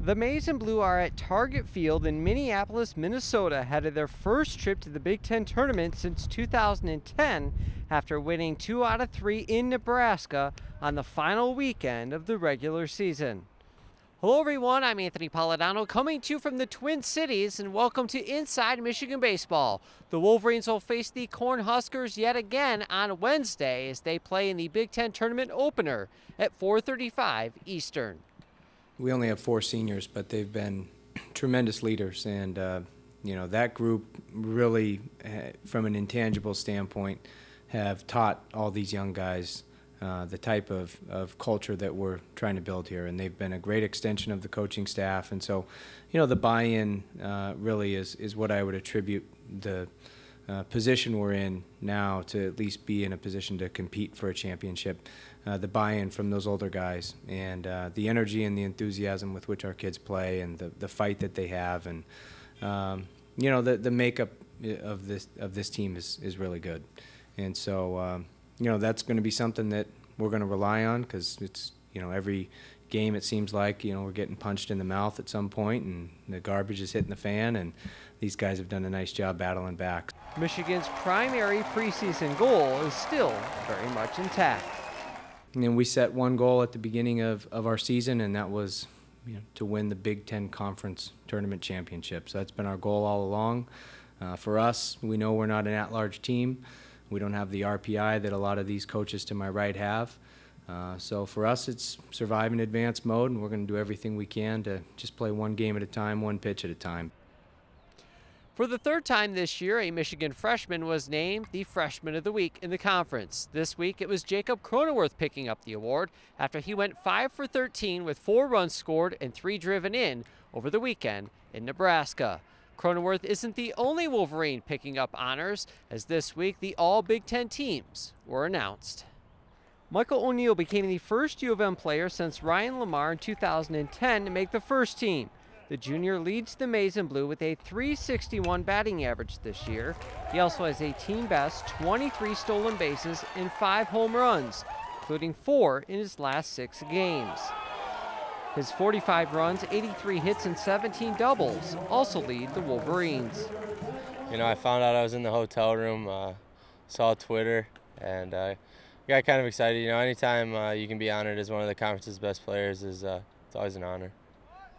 The Maize and Blue are at Target Field in Minneapolis, Minnesota, ahead of their first trip to the Big Ten tournament since 2010 after winning 2 out of 3 in Nebraska on the final weekend of the regular season. Hello everyone, I'm Anthony Polidano coming to you from the Twin Cities, and welcome to Inside Michigan Baseball. The Wolverines will face the Cornhuskers yet again on Wednesday as they play in the Big Ten tournament opener at 4:35 Eastern. We only have 4 seniors, but they've been tremendous leaders, and that group really, from an intangible standpoint, have taught all these young guys the type of culture that we're trying to build here, and they've been a great extension of the coaching staff. And so, the buy-in really is what I would attribute the position we're in now to at least be in a position to compete for a championship. The buy-in from those older guys, and the energy and the enthusiasm with which our kids play, and the fight that they have, and the makeup of this team is really good. And so that's going to be something that we're going to rely on, because it's every game it seems like we're getting punched in the mouth at some point, and the garbage is hitting the fan, and these guys have done a nice job battling back. Michigan's primary preseason goal is still very much intact. And we set one goal at the beginning of our season, and that was to win the Big Ten Conference Tournament Championship. So that's been our goal all along. For us, we know we're not an at-large team. We don't have the RPI that a lot of these coaches to my right have. So for us, it's survive in advanced mode, and we're going to do everything we can to just play one game at a time, one pitch at a time. For the third time this year, a Michigan freshman was named the Freshman of the Week in the conference. This week, it was Jacob Cronenworth picking up the award after he went 5 for 13 with 4 runs scored and 3 driven in over the weekend in Nebraska. Cronenworth isn't the only Wolverine picking up honors, as this week the all Big Ten teams were announced. Michael O'Neill became the first U of M player since Ryan Lamar in 2010 to make the first team. The junior leads the Maize and Blue with a .361 batting average this year. He also has a team-best 23 stolen bases and 5 home runs, including 4 in his last 6 games. His 45 runs, 83 hits, and 17 doubles also lead the Wolverines. I found out I was in the hotel room, saw Twitter, and got kind of excited. Anytime you can be honored as one of the conference's best players it's always an honor.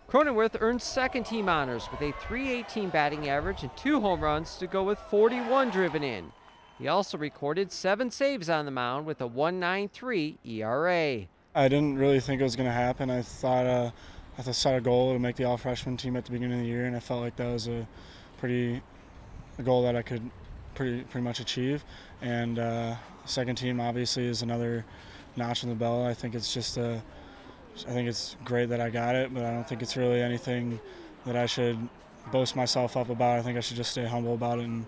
Cronenworth earned second-team honors with a .318 batting average and 2 home runs to go with 41 driven in. He also recorded 7 saves on the mound with a .193 ERA. I didn't really think it was going to happen. I thought I set a goal to make the all-freshman team at the beginning of the year, and I felt like that was a goal that I could pretty much achieve. And second team obviously is another notch in the belt. I think it's great that I got it, but I don't think it's really anything that I should boast myself up about. I think I should just stay humble about it and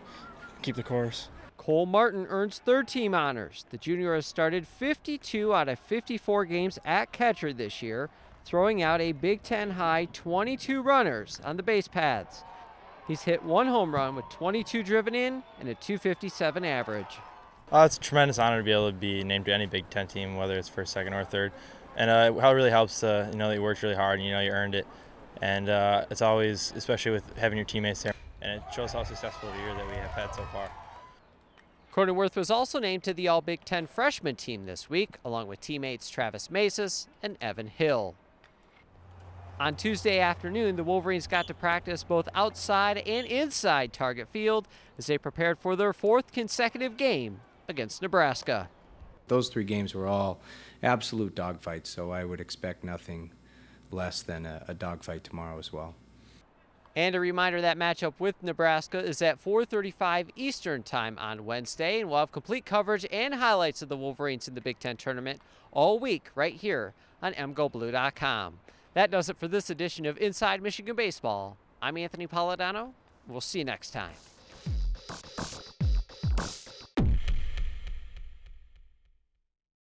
keep the course. Cole Martin earns third-team honors. The junior has started 52 out of 54 games at catcher this year, throwing out a Big Ten high 22 runners on the base paths. He's hit 1 home run with 22 driven in and a .257 average. It's a tremendous honor to be able to be named to any Big Ten team, whether it's first, second, or third. And it really helps that you worked really hard and you earned it. And it's always, especially with having your teammates there, and it shows how successful the year that we have had so far. Cronenworth was also named to the All-Big Ten freshman team this week, along with teammates Travis Macis and Evan Hill. On Tuesday afternoon, the Wolverines got to practice both outside and inside Target Field as they prepared for their 4th consecutive game against Nebraska. Those 3 games were all absolute dogfights, so I would expect nothing less than a dogfight tomorrow as well. And a reminder that matchup with Nebraska is at 4:35 Eastern Time on Wednesday, and we'll have complete coverage and highlights of the Wolverines in the Big Ten tournament all week right here on MGoBlue.com. That does it for this edition of Inside Michigan Baseball. I'm Anthony Polidano. We'll see you next time.